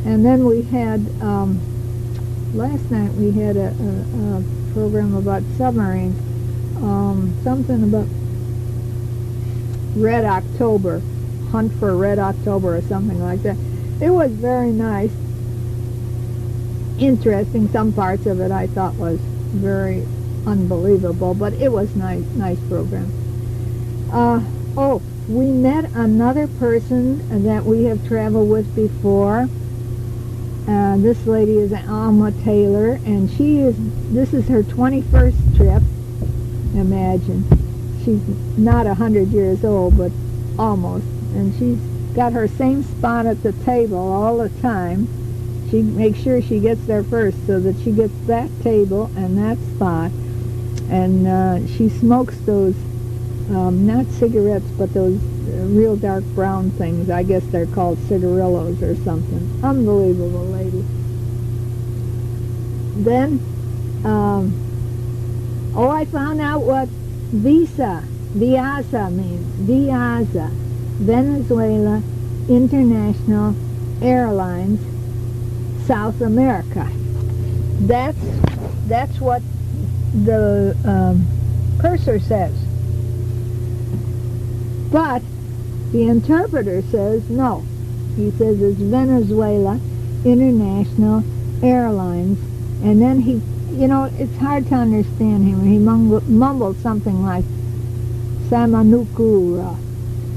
And then we had, last night we had a program about submarines, something about Red October, Hunt for Red October or something like that. It was very nice, interesting. Some parts of it I thought was very unbelievable, but it was nice program. Oh, we met another person that we have traveled with before. This lady is Alma Taylor, and this is her 21st trip. Imagine. She's not 100 years old, but almost. And she's got her same spot at the table all the time. She makes sure she gets there first so that she gets that table and that spot. And she smokes those, not cigarettes, but those real dark brown things. I guess they're called cigarillos or something. Unbelievable lady. Then, I found out what Viasa means. Viasa, Venezuela International Airlines, South America. That's what the cursor says. But the interpreter says no. He says it's Venezuela International Airlines. And then he, it's hard to understand him. He mumbled something like Samanukura.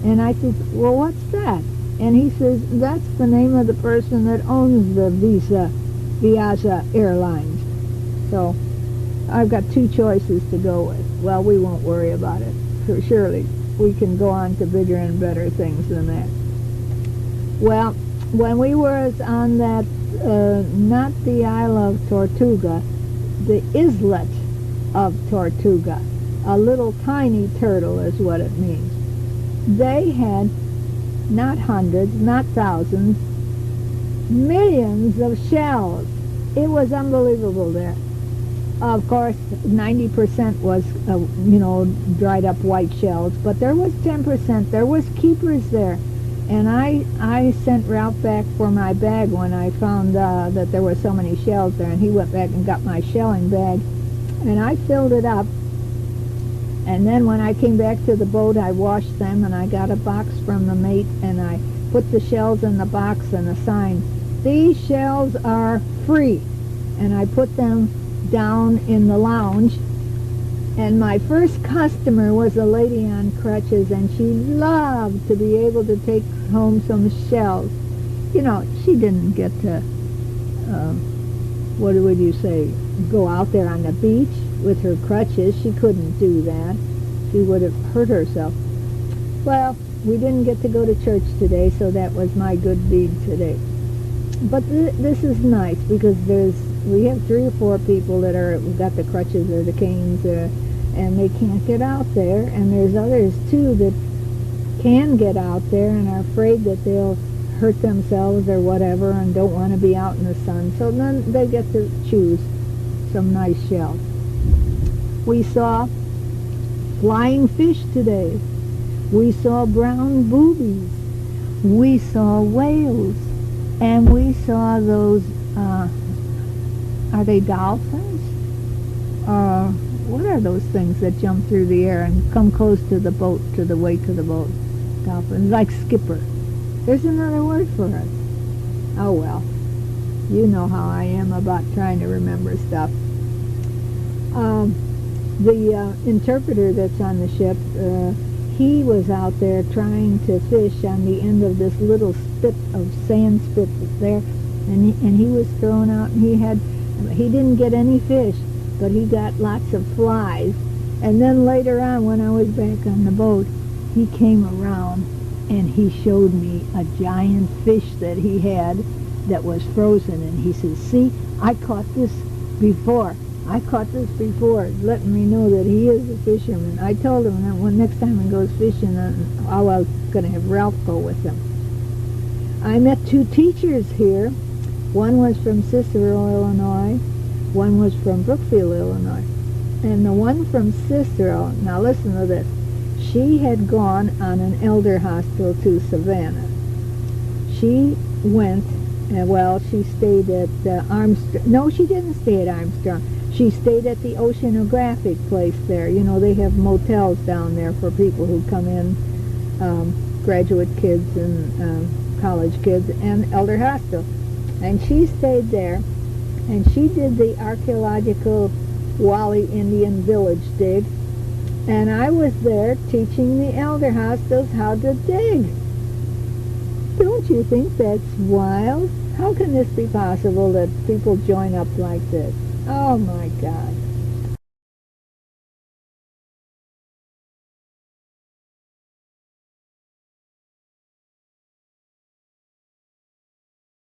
And I said, well, what's that? And he says, that's the name of the person that owns the Viasa Airlines. So I've got two choices to go with. Well, we won't worry about it. Surely we can go on to bigger and better things than that. Well, when we were on that, not the Isle of Tortuga, the islet of Tortuga, a little tiny turtle is what it means. They had not hundreds, not thousands, millions of shells. It was unbelievable there. Of course, 90% was, dried up white shells, but there was 10%. There was keepers there. And I sent Ralph back for my bag when I found that there were so many shells there, and he went back and got my shelling bag, and I filled it up. And then when I came back to the boat, I washed them, and I got a box from the mate, and I put the shells in the box and a sign, "These shells are free." And I put them down in the lounge. And my first customer was a lady on crutches, and she loved to be able to take home some shells. She didn't get to, what would you say, go out there on the beach with her crutches. She couldn't do that. She would have hurt herself. Well, we didn't get to go to church today, so that was my good deed today. But this is nice because we have 3 or 4 people that got the crutches or the canes, and they can't get out there. And there's others too that can get out there and are afraid that they'll hurt themselves or whatever and don't want to be out in the sun. So then they get to choose some nice shells. We saw flying fish today. We saw brown boobies. We saw whales. And we saw those, are they dolphins? What are those things that jump through the air and come close to the boat, to the wake of the boat? Dolphins, like skipper. There's another word for it. Oh well, you know how I am about trying to remember stuff. The interpreter that's on the ship, he was out there trying to fish on the end of this little spit of sand spit that's there, and he was throwing out, and he didn't get any fish, but he got lots of flies. And then later on, when I was back on the boat, he came around and he showed me a giant fish that he had that was frozen, and he says, "See, I caught this before, letting me know that he is a fisherman." I told him that when next time he goes fishing, I was going to have Ralph go with him. I met 2 teachers here. One was from Cicero, Illinois. One was from Brookfield, Illinois. And the one from Cicero, now listen to this, she had gone on an elder hostel to Savannah. She went Well, she stayed at Armstrong. No, she didn't stay at Armstrong. She stayed at the Oceanographic place there. You know, they have motels down there for people who come in, graduate kids and college kids, and Elder Hostel. And she stayed there, and she did the archaeological Wally Indian village dig, and I was there teaching the Elder Hostels how to dig. Don't you think that's wild? How can this be possible that people join up like this? Oh my God.